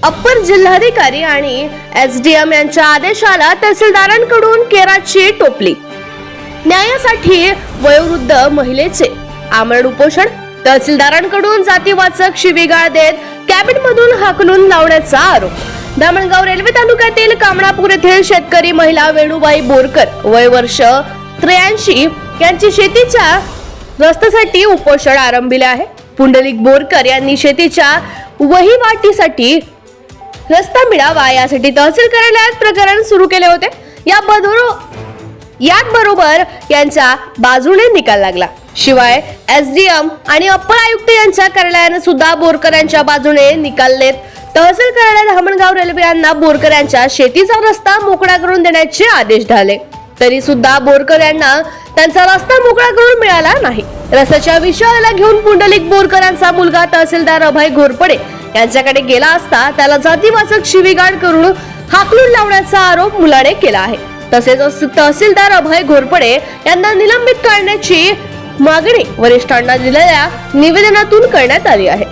Upper जिल्हाधिकारी आणि SDM यांच्या आदेशाला तहसीलदारांकडून केराची टोपली। न्यायासाठी वयोवृद्ध महिलेचे आमरण उपोषण। तहसीलदारांकडून जातीवाचक शिवीगाळ देत कॅबिनमधून हाकलून लावण्याचा आरोप। धामणगाव रेल्वे तालुक्यातील कामणापूर येथील शेतकरी महिला वेणुबाई बोरकर वय वर्ष 83 यांची शेतीच्या रस्त्यासाठी उपोषण आरंभिले आहे। पुंडलिक बोरकर यांनी शेतीच्या वहिवाटीसाठी रस्ता मिळावा यासाठी तहसील कार्यालयात प्रकरण सुरू केले होते। यात बरोबर यांच्या बाजूने निकाल लागला। शिवाय एसडीएम आणि अप्पर आयुक्त यांच्या कार्यालयाने सुद्धा बोरकर यांच्या बाजूने निकाल देत तहसील कार्यालय धामणगाव रेल्वे यांना बोरकर यांच्या शेतीचा रस्ता मोकळा करून देण्याचे आदेश झाले। तरी सुद्धा बोरकर यांना त्यांचा रस्ता मोकळा करून मिळाला नाही। रस्त्याच्या विषयाला घेऊन पुंडलिक बोरकर यांचा मुलगा तहसीलदार अभय घोरपडे यांच्याकडे गेला असता त्याला जातीवाचक शिवीगाळ करून हाकलून लावण्याचा आरोप मुलाने केला आहे। तसेच तहसीलदार अभय घोरपडे यांना निलंबित करण्याची मागणी वरिष्ठांना दिलेल्या निवेदनातून करण्यात आली आहे।